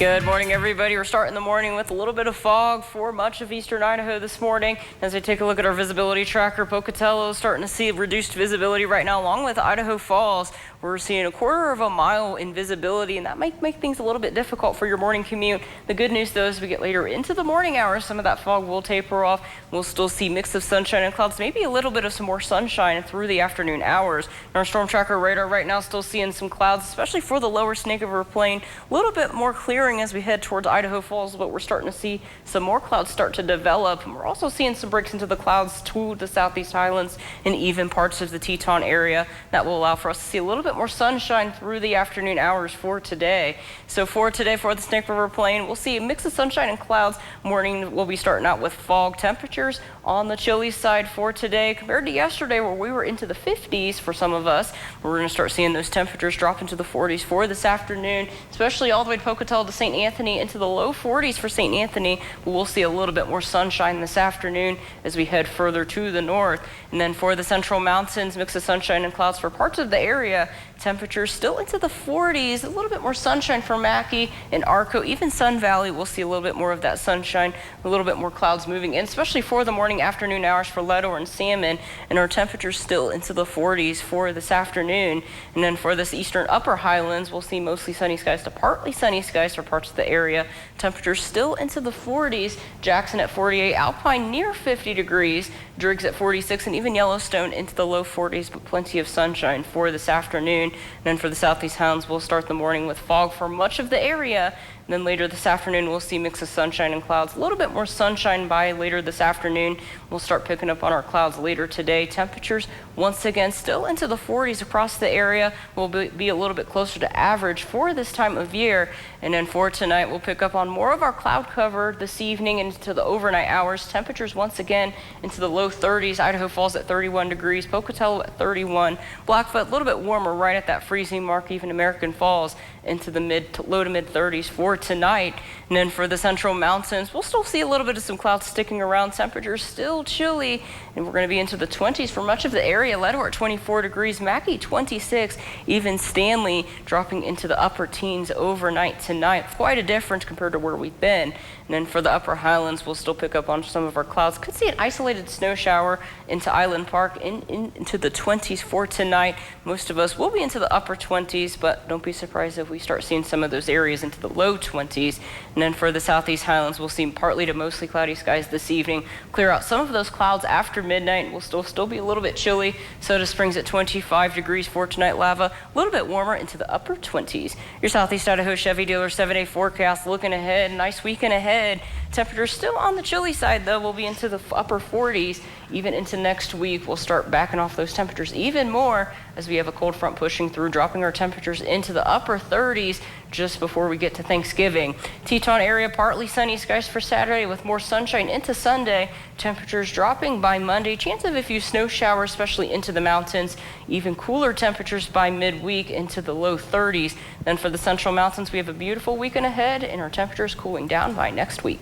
Good morning, everybody. We're starting the morning with a little bit of fog for much of eastern Idaho this morning. As I take a look at our visibility tracker, Pocatello is starting to see reduced visibility right now, along with Idaho Falls. We're seeing 1/4 of a mile in visibility, and that might make things a little bit difficult for your morning commute. The good news, though, as we get later into the morning hours, some of that fog will taper off. We'll still see mix of sunshine and clouds, maybe a little bit of some more sunshine through the afternoon hours. Our storm tracker radar right now still seeing some clouds, especially for the lower Snake River Plain. A little bit more clearing as we head towards Idaho Falls, but we're starting to see some more clouds start to develop. And we're also seeing some breaks into the clouds to the southeast highlands and even parts of the Teton area. That will allow for us to see a little bit more sunshine through the afternoon hours for today. So for today, for the Snake River Plain, we'll see a mix of sunshine and clouds. Morning, we'll be starting out with fog. Temperatures on the chilly side for today compared to yesterday, where we were into the 50s for some of us. We're going to start seeing those temperatures drop into the 40s for this afternoon, especially all the way to Pocatello to St. Anthony, into the low 40s for St. Anthony. But we'll see a little bit more sunshine this afternoon as we head further to the north. And then for the Central Mountains, mix of sunshine and clouds for parts of the area. Temperatures still into the 40s, a little bit more sunshine for Mackay and Arco. Even Sun Valley, we'll see a little bit more of that sunshine, a little bit more clouds moving in, especially for the morning afternoon hours for Leadore and Salmon. And our temperatures still into the 40s for this afternoon. And then for this eastern upper highlands, we'll see mostly sunny skies to partly sunny skies for parts of the area. Temperatures still into the 40s. Jackson at 48, Alpine near 50 degrees, Driggs at 46, and even Yellowstone into the low 40s, but plenty of sunshine for this afternoon. And then for the southeast highlands, we'll start the morning with fog for much of the area. And then later this afternoon, we'll see mix of sunshine and clouds. A little bit more sunshine by later this afternoon. We'll start picking up on our clouds later today. Temperatures once again still into the 40s across the area. We'll be a little bit closer to average for this time of year. And then for tonight, we'll pick up on more of our cloud cover this evening into the overnight hours. Temperatures once again into the low 30s. Idaho Falls at 31 degrees, Pocatello at 31. Blackfoot a little bit warmer, right at that freezing mark. Even American Falls into the low to mid 30s for tonight. And then for the Central Mountains, we'll still see a little bit of some clouds sticking around. Temperatures still chilly, and we're going to be into the 20s for much of the area. Leadore at 24 degrees, Mackay 26, even Stanley dropping into the upper teens overnight tonight. Quite a difference compared to where we've been. And then for the upper highlands, we'll still pick up on some of our clouds. Could see an isolated snow shower into Island Park into the 20s for tonight. Most of us will be into the upper 20s, but don't be surprised if we start seeing some of those areas into the low 20s. And then for the southeast highlands, we'll see partly to mostly cloudy skies this evening. Clear out some of those clouds after midnight. We'll still be a little bit chilly. Soda Springs at 25 degrees for tonight. Lava a little bit warmer into the upper 20s. Your Southeast Idaho Chevy dealer 7-day forecast looking ahead. Nice weekend ahead. Temperatures still on the chilly side, though. We'll be into the upper 40s. Even into next week, we'll start backing off those temperatures even more as we have a cold front pushing through, dropping our temperatures into the upper 30s just before we get to Thanksgiving. Teton area, partly sunny skies for Saturday with more sunshine into Sunday. Temperatures dropping by Monday. Chance of a few snow showers, especially into the mountains. Even cooler temperatures by midweek into the low 30s. Then for the Central Mountains, we have a beautiful weekend ahead, and our temperatures cooling down by next week.